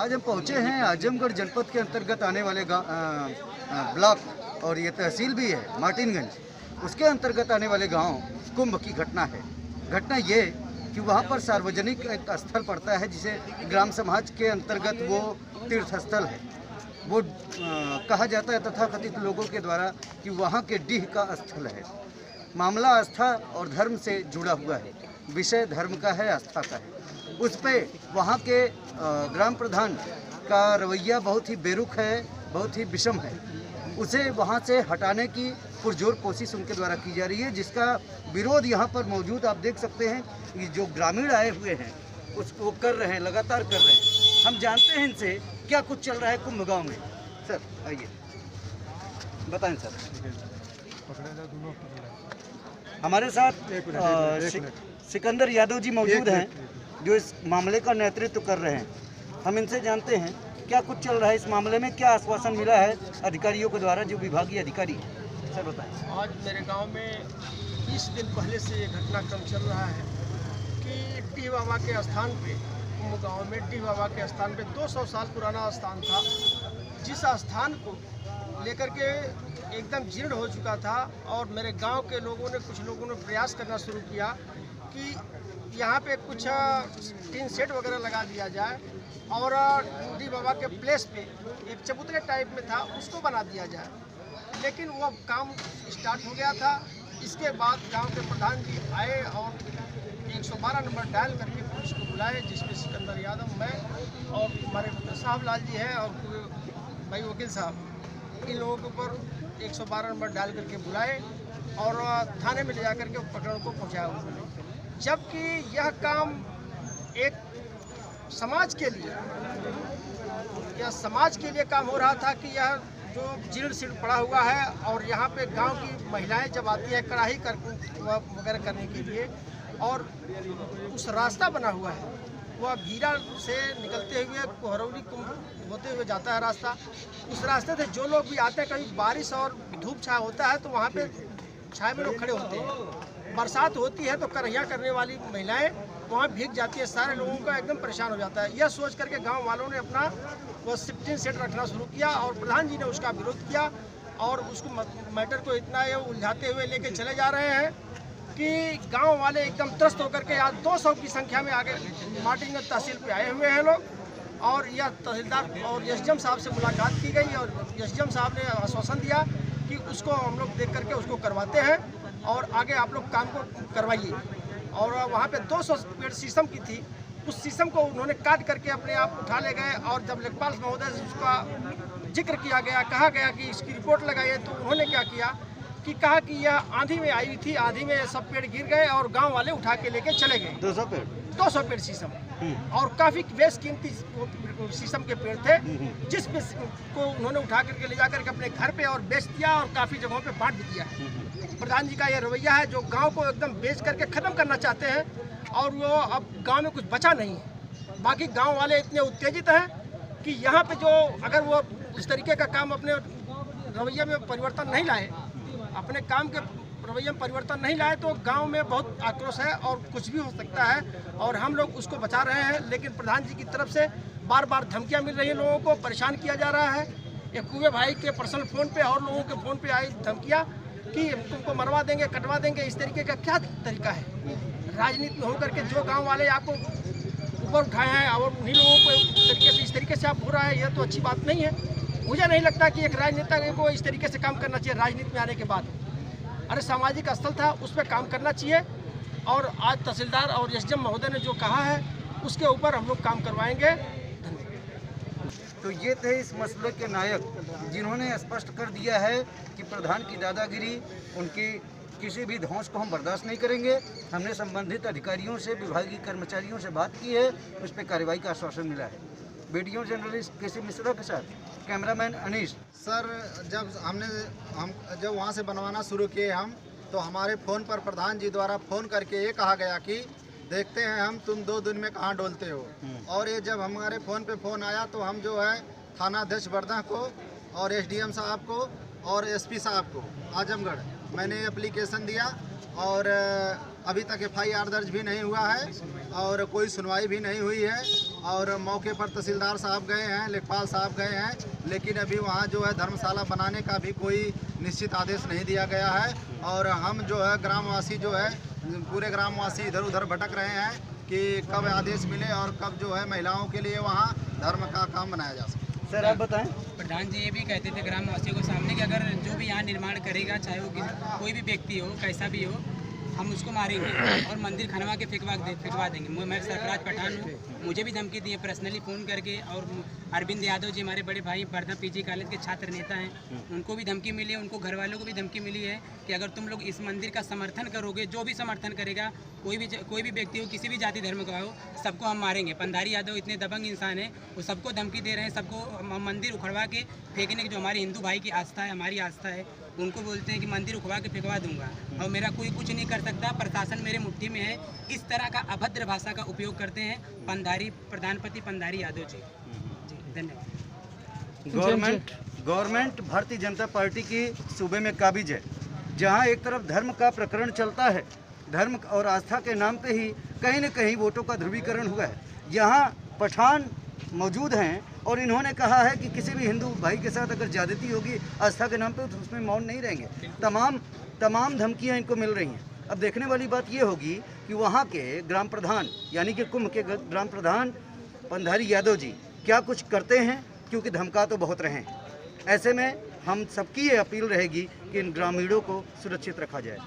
आज हम पहुँचे हैं आजमगढ़ जनपद के अंतर्गत आने वाले ब्लॉक और ये तहसील भी है मार्टिनगंज, उसके अंतर्गत आने वाले गांव कुंभ की घटना है। घटना ये कि वहाँ पर सार्वजनिक एक स्थल पड़ता है जिसे ग्राम समाज के अंतर्गत वो तीर्थ स्थल है। वो कहा जाता है तथाकथित लोगों के द्वारा कि वहाँ के डीह का स्थल है। मामला आस्था और धर्म से जुड़ा हुआ है, विषय धर्म का है, आस्था का है। उस पर वहाँ के ग्राम प्रधान का रवैया बहुत ही बेरुख है, बहुत ही विषम है। उसे वहाँ से हटाने की पुरजोर कोशिश उनके द्वारा की जा रही है, जिसका विरोध यहाँ पर मौजूद आप देख सकते हैं कि जो ग्रामीण आए हुए हैं उसको कर रहे हैं, लगातार कर रहे हैं। हम जानते हैं इनसे क्या कुछ चल रहा है कुंभ गाँव में। सर आइए बताएं सर। हमारे साथ सिकंदर यादव जी मौजूद हैं जो इस मामले का नेतृत्व कर रहे हैं। हम इनसे जानते हैं क्या कुछ चल रहा है इस मामले में, क्या आश्वासन मिला है अधिकारियों के द्वारा, जो विभागीय अधिकारी हैं। सर बताएं। आज मेरे गांव में 20 दिन पहले से ये घटनाक्रम चल रहा है कि डीह बाबा के स्थान पे, कुंभ गाँव में डीह बाबा के स्थान पे 200 साल पुराना स्थान था, जिस स्थान को लेकर के एकदम जीर्ण हो चुका था। और मेरे गांव के लोगों ने, कुछ लोगों ने प्रयास करना शुरू किया कि यहाँ पे कुछ टीन सेट वगैरह लगा दिया जाए और डीह बाबा के प्लेस पे एक चबूतरे टाइप में था उसको बना दिया जाए, लेकिन वो काम स्टार्ट हो गया था। इसके बाद गांव के प्रधान जी आए और 112 नंबर डायल करके पुलिस को बुलाए, जिसमें सिकंदर यादव, मैं और हमारे साहब लाल जी हैं और भाई वकील साहब, इन लोगों के ऊपर 112 नंबर डायल करके बुलाए और थाने में ले जा करके प्रकरण को पहुँचाया उन्होंने। जबकि यह काम एक समाज के लिए, यह समाज के लिए काम हो रहा था कि यह जो जीर्ण शीर्ण पड़ा हुआ है और यहाँ पे गांव की महिलाएं जब आती है कढ़ाई वगैरह करने के लिए, और उस रास्ता बना हुआ है, वह भीरा से निकलते हुए कोहरौली कुंभ होते हुए जाता है रास्ता। उस रास्ते से जो लोग भी आते हैं, कभी बारिश और धूप छाया होता है तो वहाँ पे छाया में लोग खड़े होते हैं। बरसात होती है तो करहिया करने वाली महिलाएं वहाँ भीग जाती है, सारे लोगों का एकदम परेशान हो जाता है। यह सोच करके गांव वालों ने अपना वो शिफ्टिंग सेट रखना शुरू किया और प्रधान जी ने उसका विरोध किया और उसको मैटर को इतना ये उलझाते हुए लेके चले जा रहे हैं कि गांव वाले एकदम त्रस्त होकर के आज 200 की संख्या में आगे मार्टिनगंज तहसील पे आए हुए हैं लोग। और यह तहसीलदार और एसडीएम साहब से मुलाकात की गई और एसडीएम साहब ने आश्वासन दिया कि उसको हम लोग देख करके उसको करवाते हैं और आगे आप लोग काम को करवाइए। और वहाँ पे 200 पेड़ शीशम की थी, उस शीशम को उन्होंने काट करके अपने आप उठा ले गए। और जब लेखपाल महोदय से उसका जिक्र किया गया, कहा गया कि इसकी रिपोर्ट लगाइए, तो उन्होंने क्या किया कि कहा कि यह आंधी में आई थी, आंधी में सब पेड़ गिर गए और गांव वाले उठा के लेके चले गए। 200 पेड़ शीशम और काफ़ी बेश कीमती शीशम के पेड़ थे, जिस पे को उन्होंने उठा करके ले जाकर के अपने घर पे और बेच दिया और काफ़ी जगहों पे बांट भी दिया है। प्रधान जी का यह रवैया है जो गांव को एकदम बेच करके ख़त्म करना चाहते हैं और वो अब गांव में कुछ बचा नहीं है। बाकी गांव वाले इतने उत्तेजित हैं कि यहाँ पे जो अगर वो इस तरीके का काम अपने रवैये में परिवर्तन नहीं लाए, अपने काम के रवैये में परिवर्तन नहीं लाए, तो गांव में बहुत आक्रोश है और कुछ भी हो सकता है और हम लोग उसको बचा रहे हैं। लेकिन प्रधान जी की तरफ से बार बार धमकियां मिल रही हैं, लोगों को परेशान किया जा रहा है। एक कुएं भाई के पर्सनल फ़ोन पे और लोगों के फ़ोन पे आई धमकियाँ कि तुमको मरवा देंगे, कटवा देंगे। इस तरीके का क्या तरीका है? राजनीति में होकर के जो गाँव वाले आपको ऊपर उठाए हैं और उन्हीं लोगों को इस तरीके से आप हो रहा है, यह तो अच्छी बात नहीं है। मुझे नहीं लगता कि एक राजनेता को इस तरीके से काम करना चाहिए राजनीति में आने के बाद। अरे सामाजिक स्थल था, उस पर काम करना चाहिए और आज तहसीलदार और एसडीएम महोदय ने जो कहा है उसके ऊपर हम लोग काम करवाएंगे। तो ये थे इस मसले के नायक, जिन्होंने स्पष्ट कर दिया है कि प्रधान की दादागिरी, उनकी किसी भी ध्वंस को हम बर्दाश्त नहीं करेंगे। हमने संबंधित अधिकारियों से, विभागीय कर्मचारियों से बात की है, उस पर कार्रवाई का आश्वासन मिला है। वीडियो जर्नलिस्ट केसी मिश्रा के साथ कैमरामैन अनीश। सर, हम जब वहाँ से बनवाना शुरू किए हम, तो हमारे फ़ोन पर प्रधान जी द्वारा फ़ोन करके ये कहा गया कि देखते हैं हम तुम 2 दिन में कहाँ डोलते हो। और ये जब हमारे फ़ोन पे फ़ोन आया तो हम जो है थाना अध्यक्ष बरदह को और एसडीएम साहब को और एसपी साहब को आजमगढ़ मैंने एप्लीकेशन दिया और अभी तक FIR दर्ज भी नहीं हुआ है। और कोई सुनवाई भी नहीं हुई है। और मौके पर तहसीलदार साहब गए हैं, लेखपाल साहब गए हैं, लेकिन अभी वहाँ जो है धर्मशाला बनाने का भी कोई निश्चित आदेश नहीं दिया गया है। और हम जो है ग्रामवासी जो है पूरे ग्रामवासी इधर उधर भटक रहे हैं कि कब आदेश मिले और कब जो है महिलाओं के लिए वहाँ धर्म का काम बनाया जा सके। सर आप बताएं। प्रधान जी ये भी कहते थे ग्रामवासियों के सामने कि अगर जो भी यहाँ निर्माण करेगा, चाहे वो कोई भी व्यक्ति हो, कैसा भी हो, हम उसको मारेंगे और मंदिर खनवा के फेंकवा देंगे। मैं सरफराज पठान हूँ, मुझे भी धमकी दी है पर्सनली फ़ोन करके। और अरविंद यादव जी हमारे बड़े भाई वर्धा पीजी कॉलेज के छात्र नेता हैं, उनको भी धमकी मिली है, उनको घर वालों को भी धमकी मिली है कि अगर तुम लोग इस मंदिर का समर्थन करोगे, जो भी समर्थन करेगा, कोई भी व्यक्ति हो, किसी भी जाति धर्म का हो, सबको हम मारेंगे। पंधारी यादव इतने दबंग इंसान हैं, वो सबको धमकी दे रहे हैं, सबको मंदिर उखड़वा के फेंकने की, जो हमारे हिंदू भाई की आस्था है, हमारी आस्था है, उनको बोलते हैं कि मंदिर उखड़वा के फेंकवा दूंगा और मेरा कोई कुछ नहीं कर सकता, प्रशासन मेरे मुट्ठी में है। इस तरह का अभद्र भाषा का उपयोग करते हैं प्रधानपति पंधारी यादव जी। धन्यवाद। गवर्नमेंट भारतीय जनता पार्टी की सूबे में काबिज है, जहां एक तरफ धर्म का प्रकरण चलता है, धर्म और आस्था के नाम पे ही कहीं न कहीं वोटों का ध्रुवीकरण हुआ है। यहाँ पठान मौजूद हैं और इन्होंने कहा है कि किसी भी हिंदू भाई के साथ अगर ज्यादती होगी आस्था के नाम पे तो उसमें मौन नहीं रहेंगे। तमाम धमकियां इनको मिल रही हैं। अब देखने वाली बात ये होगी कि वहाँ के ग्राम प्रधान यानी कि कुंभ के ग्राम प्रधान पंधारी यादव जी क्या कुछ करते हैं, क्योंकि धमका तो बहुत रहे हैं। ऐसे में हम सबकी ये अपील रहेगी कि इन ग्रामीणों को सुरक्षित रखा जाए।